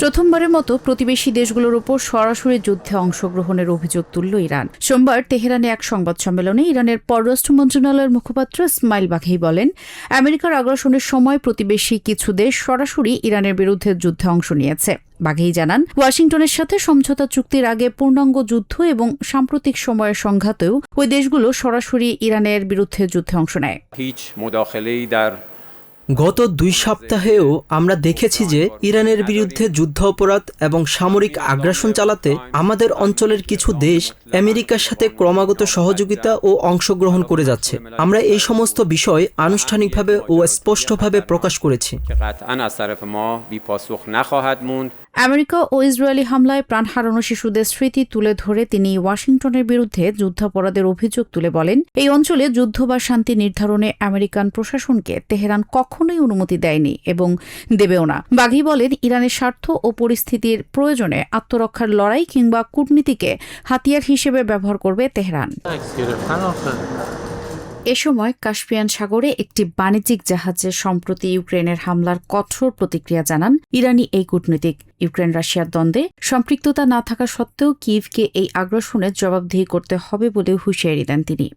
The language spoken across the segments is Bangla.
প্রথমবারের মতো প্রতিবেশী দেশগুলোর উপর সরাসরি যুদ্ধে অংশগ্রহণের অভিযোগ তুলল ইরান। সোমবার তেহরানে এক সংবাদ সম্মেলনে ইরানের পররাষ্ট্র মন্ত্রণালয়ের মুখপাত্র ইসমাইল বাঘেই বলেন, আমেরিকার আগ্রাসনের সময় প্রতিবেশী কিছু দেশ সরাসরি ইরানের বিরুদ্ধে যুদ্ধে অংশ নিয়েছে। বাঘেই জানান, ওয়াশিংটনের সাথে সমঝোতা চুক্তির আগে পূর্ণাঙ্গ যুদ্ধ এবং সাম্প্রতিক সময়ের সংঘাতেও ওই দেশগুলো সরাসরি ইরানের বিরুদ্ধে যুদ্ধে অংশ নেয়। গত 2 সপ্তাহেও আমরা দেখেছি যে ইরানের বিরুদ্ধে যুদ্ধ অপরাধ এবং সামরিক আগ্রাসন চালাতে আমাদের অঞ্চলের কিছু দেশ আমেরিকার সাথে ক্রমাগত সহযোগিতা ও অংশগ্রহণ করে যাচ্ছে। আমরা এই সমস্ত বিষয় আনুষ্ঠানিকভাবে ও স্পষ্টভাবে প্রকাশ করেছি। আমেরিকা ও ইসরায়েলি হামলায় প্রাণ হারানো শিশুদের স্মৃতি তুলে ধরে তিনি ওয়াশিংটনের বিরুদ্ধে যুদ্ধাপরাধের অভিযোগ তুলে বলেন, এই অঞ্চলে যুদ্ধ বা শান্তি নির্ধারণে আমেরিকান প্রশাসনকে তেহরান কখনোই অনুমতি দেয়নি এবং দেবেও না। বাঘেই বলেন, ইরানের স্বার্থ ও পরিস্থিতির প্রয়োজনে আত্মরক্ষার লড়াই কিংবা কূটনীতিকে হাতিয়ার হিসেবে ব্যবহার করবে তেহরান। এ সময় কাস্পিয়ান সাগরে একটি বাণিজ্যিক জাহাজে সম্প্রতি ইউক্রেনের হামলার কঠোর প্রতিক্রিয়া জানান ইরানি এই কূটনীতিক। ইউক্রেন রাশিয়ার দ্বন্দ্বে সম্পৃক্ততা না থাকা সত্ত্বেও কিয়েভকে এই আগ্রাসনের জবাবদিহি করতে হবে বলে হুঁশিয়ারি দেন তিনি।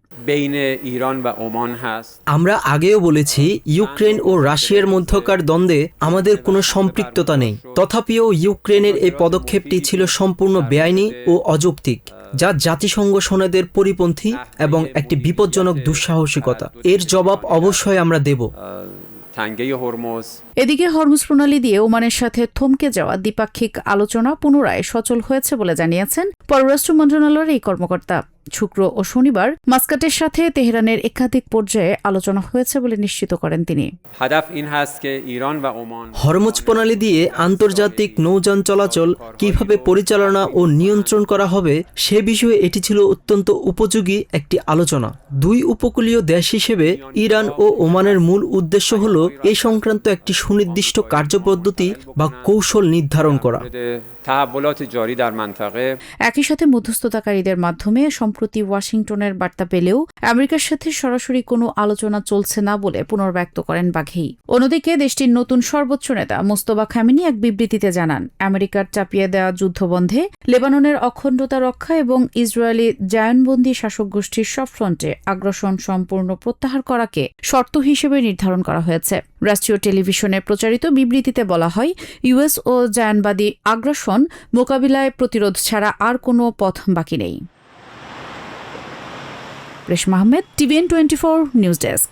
আমরা আগেও বলেছি, ইউক্রেন ও রাশিয়ার মধ্যকার দ্বন্দ্বে আমাদের কোনো সম্পৃক্ততা নেই। তথাপিও ইউক্রেনের এই পদক্ষেপটি ছিল সম্পূর্ণ বেআইনি ও অযৌক্তিক, যা জাতিসংঘ সনদের পরিপন্থী এবং একটি বিপজ্জনক দুঃসাহসিকতা। এর জবাব অবশ্যই আমরা দেব। এদিকে হরমুজ প্রণালী দিয়ে ওমানের সাথে থমকে যাওয়া দ্বিপাক্ষিক আলোচনা পুনরায় সচল হয়েছে বলে জানিয়েছেন পররাষ্ট্র মন্ত্রণালয়ের এই কর্মকর্তা। শুক্র ও শনিবার মাস্কাটের সাথে তেহরানের একাধিক পর্যায়ে আলোচনা হয়েছে বলে নিশ্চিত করেন তিনি। হরমুজ প্রণালী দিয়ে আন্তর্জাতিক নৌযান চলাচল কিভাবে পরিচালনা ও নিয়ন্ত্রণ করা হবে সে বিষয়ে এটি ছিল অত্যন্ত উপযোগী একটি আলোচনা। 2 উপকূলীয় দেশ হিসেবে ইরান ও ওমানের মূল উদ্দেশ্য হল এই সংক্রান্ত একটি সুনির্দিষ্ট কার্যপদ্ধতি বা কৌশল নির্ধারণ করা। একই সাথে মধ্যস্থতাকারীদের মাধ্যমে সম্প্রতি ওয়াশিংটনের বার্তা পেলেও আমেরিকার সাথে সরাসরি কোনো আলোচনা চলছে না বলে পুনর্ব্যক্ত করেন বাঘেই। অন্যদিকে দেশটির নতুন সর্বোচ্চ নেতা মোস্তফা খামেনি এক বিবৃতিতে জানান, আমেরিকার চাপিয়ে দেওয়া যুদ্ধবন্ধে, লেবাননের অখণ্ডতা রক্ষা এবং ইসরায়েলি জায়নবন্দি শাসক গোষ্ঠীর সব ফ্রন্টে আগ্রাসন সম্পূর্ণ প্রত্যাহার করাকে শর্ত হিসেবে নির্ধারণ করা হয়েছে। রাষ্ট্রীয় টেলিভিশনে প্রচারিত বিবৃতিতে বলা হয়, ইউএস ও জায়নবাদী আগ্রাসন মোকাবিলায় প্রতিরোধ ছাড়া আর কোনো পথ বাকি নেই। Reshma Ahmed, TVN24 news desk.